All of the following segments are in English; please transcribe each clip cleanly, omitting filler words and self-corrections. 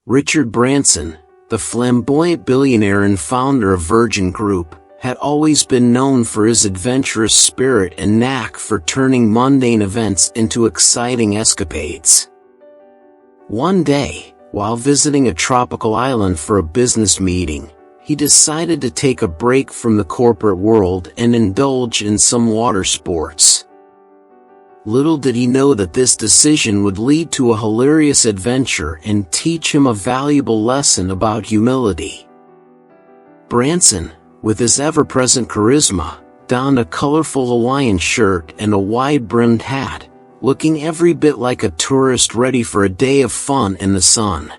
Richard Branson, the flamboyant billionaire and founder of Virgin Group, had always been known for his adventurous spirit and knack for turning mundane events into exciting escapades. One day, while visiting a tropical island for a business meeting, he decided to take a break from the corporate world and indulge in some water sports. Little did he know that this decision would lead to a hilarious adventure and teach him a valuable lesson about humility. Branson, with his ever-present charisma, donned a colorful Hawaiian shirt and a wide-brimmed hat, looking every bit like a tourist ready for a day of fun in the sun.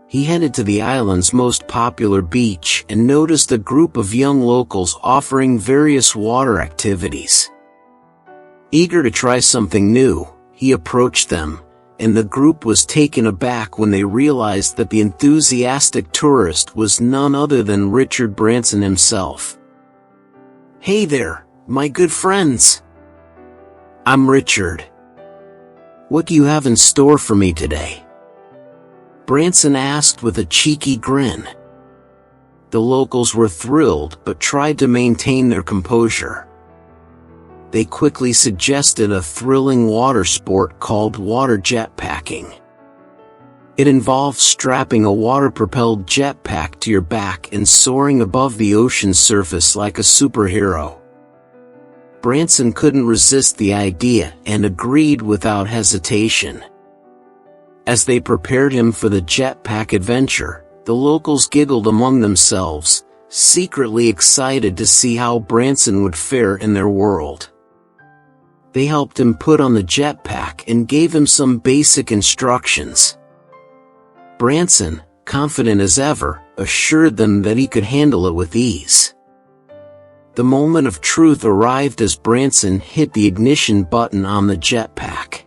He headed to the island's most popular beach and noticed a group of young locals offering various water activities. Eager to try something new, he approached them, and the group was taken aback when they realized that the enthusiastic tourist was none other than Richard Branson himself. "Hey there, my good friends. I'm Richard. What do you have in store for me today?" Branson asked with a cheeky grin. The locals were thrilled but tried to maintain their composure. They quickly suggested a thrilling water sport called water jetpacking. It involved strapping a water-propelled jetpack to your back and soaring above the ocean's surface like a superhero. Branson couldn't resist the idea and agreed without hesitation. As they prepared him for the jetpack adventure, the locals giggled among themselves, secretly excited to see how Branson would fare in their world. They helped him put on the jetpack and gave him some basic instructions. Branson, confident as ever, assured them that he could handle it with ease. The moment of truth arrived as Branson hit the ignition button on the jetpack.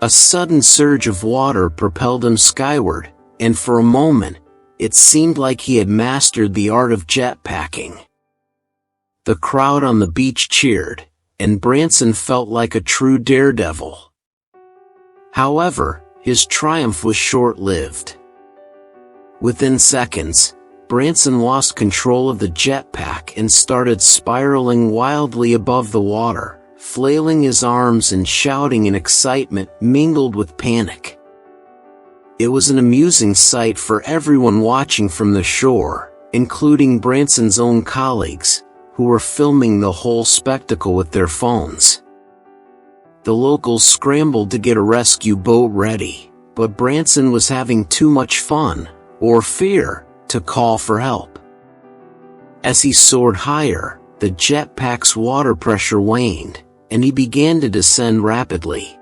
A sudden surge of water propelled him skyward, and for a moment, it seemed like he had mastered the art of jetpacking. The crowd on the beach cheered, and Branson felt like a true daredevil. However, his triumph was short-lived. Within seconds, Branson lost control of the jetpack and started spiraling wildly above the water, flailing his arms and shouting in excitement mingled with panic. It was an amusing sight for everyone watching from the shore, including Branson's own colleagues, who were filming the whole spectacle with their phones. The locals scrambled to get a rescue boat ready, but Branson was having too much fun, or fear, to call for help. As he soared higher, the jetpack's water pressure waned, and he began to descend rapidly.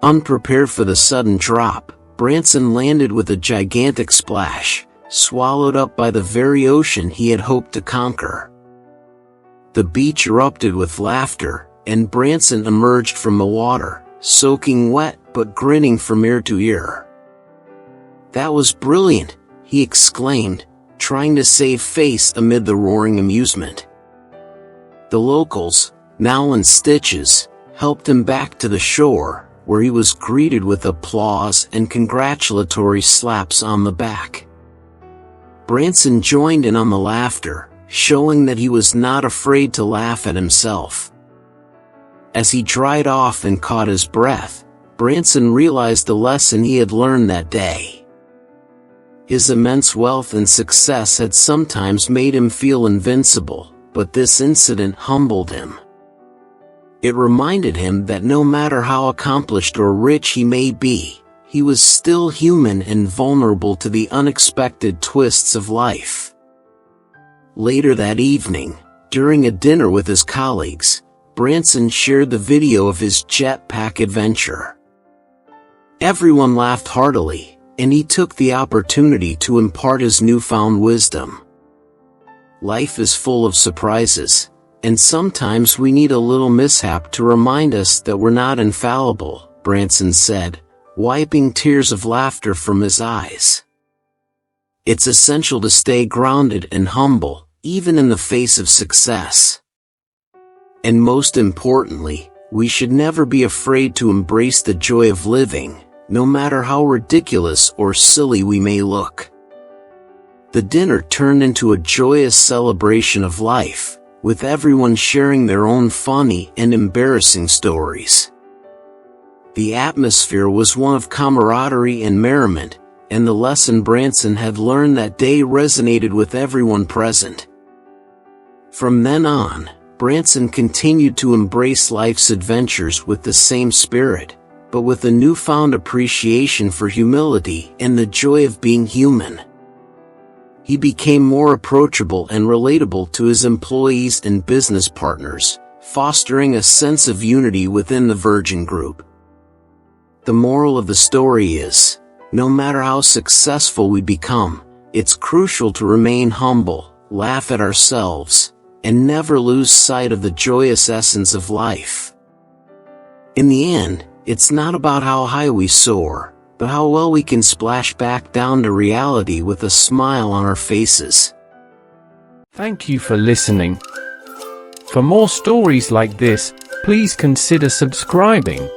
Unprepared for the sudden drop, Branson landed with a gigantic splash, swallowed up by the very ocean he had hoped to conquer. The beach erupted with laughter, and Branson emerged from the water, soaking wet but grinning from ear to ear. "That was brilliant," he exclaimed, trying to save face amid the roaring amusement. The locals, now in stitches, helped him back to the shore, where he was greeted with applause and congratulatory slaps on the back. Branson joined in on the laughter, showing that he was not afraid to laugh at himself. As he dried off and caught his breath, Branson realized the lesson he had learned that day. His immense wealth and success had sometimes made him feel invincible, but this incident humbled him. It reminded him that no matter how accomplished or rich he may be, he was still human and vulnerable to the unexpected twists of life. Later that evening, during a dinner with his colleagues, Branson shared the video of his jetpack adventure. Everyone laughed heartily, and he took the opportunity to impart his newfound wisdom. Life is full of surprises, and sometimes we need a little mishap to remind us that we're not infallible, Branson said, wiping tears of laughter from his eyes. It's essential to stay grounded and humble, even in the face of success. And most importantly, we should never be afraid to embrace the joy of living, no matter how ridiculous or silly we may look. The dinner turned into a joyous celebration of life, with everyone sharing their own funny and embarrassing stories. The atmosphere was one of camaraderie and merriment, and the lesson Branson had learned that day resonated with everyone present. From then on, Branson continued to embrace life's adventures with the same spirit, but with a newfound appreciation for humility and the joy of being human. He became more approachable and relatable to his employees and business partners, fostering a sense of unity within the Virgin Group. The moral of the story is, no matter how successful we become, it's crucial to remain humble, laugh at ourselves, and never lose sight of the joyous essence of life. In the end, it's not about how high we soar, but how well we can splash back down to reality with a smile on our faces. Thank you for listening. For more stories like this, please consider subscribing.